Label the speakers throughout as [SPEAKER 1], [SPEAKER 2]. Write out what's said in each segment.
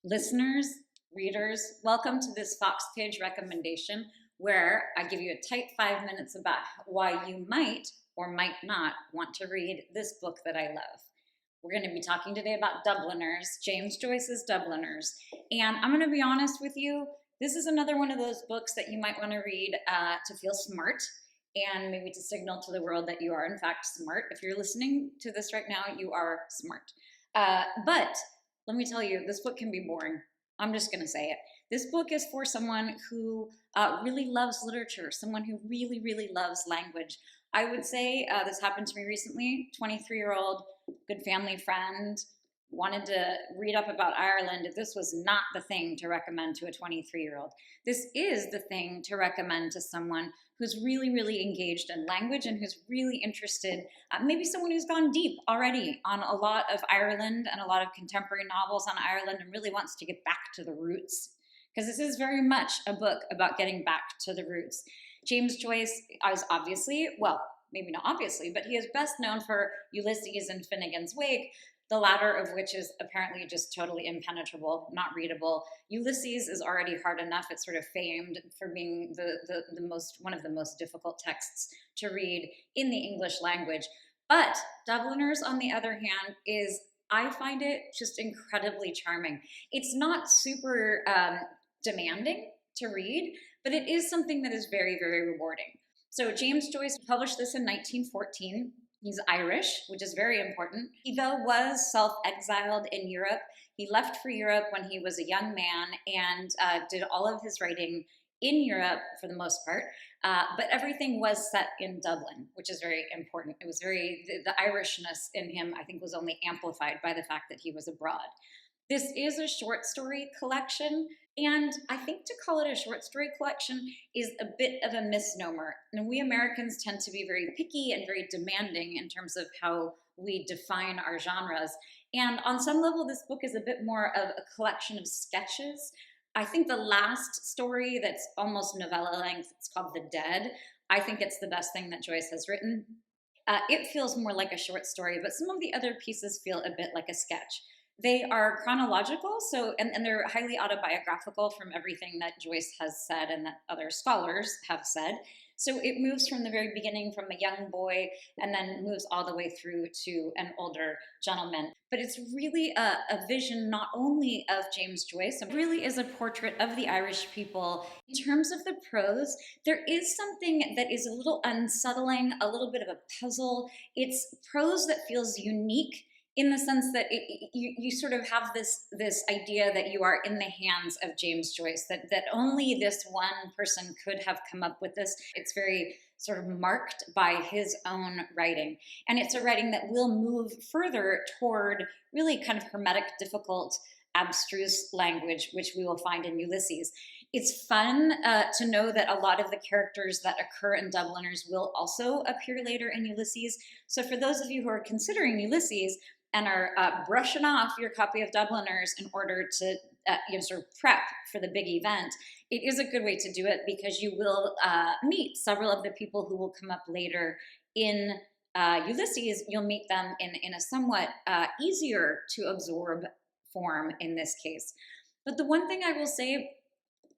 [SPEAKER 1] Listeners, readers, welcome to this Fox page recommendation where I give you a tight 5 minutes about why you might or might not want to read this book that I love. We're going to be talking today about Dubliners, James Joyce's Dubliners. And I'm going to be honest with you, this is another one of those books that you might want to read to feel smart and maybe to signal to the world that you are in fact smart. If you're listening to this right now, you are smart. But let me tell you, this book can be boring. I'm just going to say it. This book is for someone who really loves literature, someone who really, really loves language. I would say this happened to me recently. 23-year-old, good family friend, wanted to read up about Ireland. This was not the thing to recommend to a 23-year-old. This is the thing to recommend to someone who's really, really engaged in language and who's really interested, maybe someone who's gone deep already on a lot of Ireland and a lot of contemporary novels on Ireland and really wants to get back to the roots. Because this is very much a book about getting back to the roots. James Joyce is obviously, well, maybe not obviously, but he is best known for Ulysses and Finnegan's Wake, the latter of which is apparently just totally impenetrable, not readable. Ulysses is already hard enough. It's sort of famed for being one of the most difficult texts to read in the English language. But Dubliners, on the other hand, I find it just incredibly charming. It's not super demanding to read, but it is something that is very, very rewarding. So James Joyce published this in 1914. He's Irish, which is very important. He, though, was self-exiled in Europe. He left for Europe when he was a young man and did all of his writing in Europe for the most part. But everything was set in Dublin, which is very important. It was the Irishness in him, I think, was only amplified by the fact that he was abroad. This is a short story collection, and I think to call it a short story collection is a bit of a misnomer. And we Americans tend to be very picky and very demanding in terms of how we define our genres. And on some level, this book is a bit more of a collection of sketches. I think the last story that's almost novella length, it's called The Dead. I think it's the best thing that Joyce has written. It feels more like a short story, but some of the other pieces feel a bit like a sketch. They are chronological, and they're highly autobiographical from everything that Joyce has said and that other scholars have said. So it moves from the very beginning, from a young boy, and then moves all the way through to an older gentleman. But it's really a vision not only of James Joyce, it really is a portrait of the Irish people. In terms of the prose, there is something that is a little unsettling, a little bit of a puzzle. It's prose that feels unique, in the sense that you sort of have this idea that you are in the hands of James Joyce, that only this one person could have come up with this. It's very sort of marked by his own writing. And it's a writing that will move further toward really kind of hermetic, difficult, abstruse language, which we will find in Ulysses. It's fun to know that a lot of the characters that occur in Dubliners will also appear later in Ulysses. So for those of you who are considering Ulysses and are brushing off your copy of Dubliners in order to sort of prep for the big event, it is a good way to do it because you will meet several of the people who will come up later in Ulysses. You'll meet them in a somewhat easier to absorb form in this case. But the one thing I will say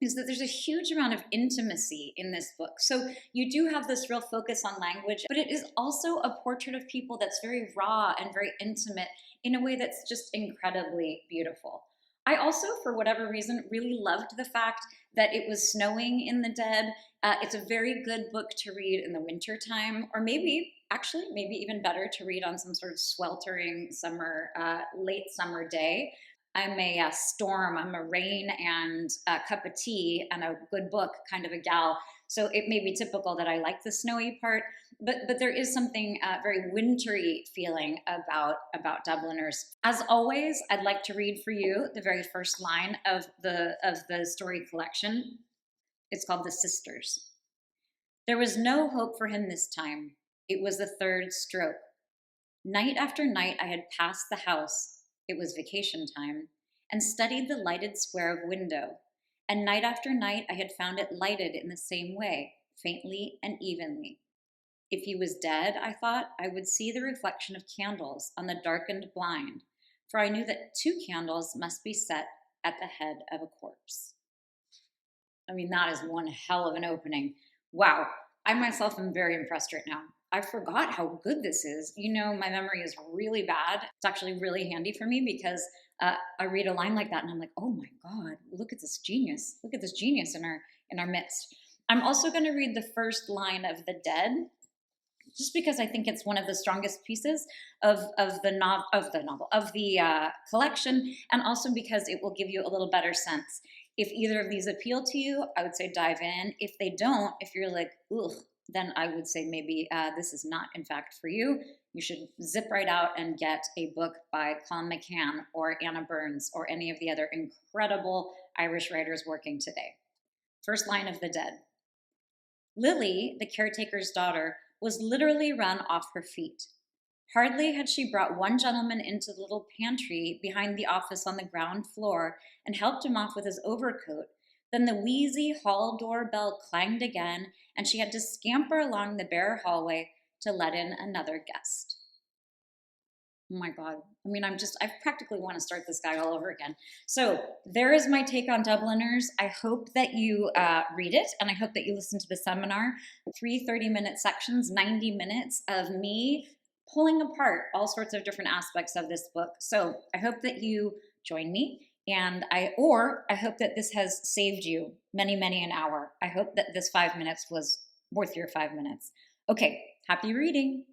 [SPEAKER 1] is that there's a huge amount of intimacy in this book. So you do have this real focus on language, but it is also a portrait of people that's very raw and very intimate in a way that's just incredibly beautiful. I also, for whatever reason, really loved the fact that it was snowing in The Dead. It's a very good book to read in the winter time, or maybe even better to read on some sort of sweltering summer, late summer day. I'm a storm, I'm a rain and a cup of tea and a good book kind of a gal. So it may be typical that I like the snowy part, but there is something very wintry feeling about Dubliners. As always, I'd like to read for you the very first line of the story collection. It's called The Sisters. There was no hope for him this time. It was the third stroke. Night after night I had passed the house, it was vacation time, and studied the lighted square of window. And night after night I had found it lighted in the same way, faintly and evenly. If he was dead, I thought, I would see the reflection of candles on the darkened blind, for I knew that 2 candles must be set at the head of a corpse. I mean, that is one hell of an opening. Wow. I myself am very impressed right now. I forgot how good this is. You know, my memory is really bad. It's actually really handy for me because I read a line like that and I'm like, oh my God, look at this genius. Look at this genius in our midst. I'm also going to read the first line of The Dead, just because I think it's one of the strongest pieces of the collection, and also because it will give you a little better sense. If either of these appeal to you, I would say dive in. If they don't, if you're like, ugh, then I would say maybe this is not, in fact, for you. You should zip right out and get a book by Colin McCann or Anna Burns or any of the other incredible Irish writers working today. First line of The Dead. Lily, the caretaker's daughter, was literally run off her feet. Hardly had she brought one gentleman into the little pantry behind the office on the ground floor and helped him off with his overcoat than the wheezy hall door bell clanged again, and she had to scamper along the bare hallway to let in another guest. Oh my God. I mean, I practically want to start this guy all over again. So there is my take on Dubliners. I hope that you read it, and I hope that you listen to the seminar. 3 30-minute sections, 90 minutes of me pulling apart all sorts of different aspects of this book. So I hope that you join me, and I hope that this has saved you many, many an hour. I hope that this 5 minutes was worth your 5 minutes. Okay, happy reading.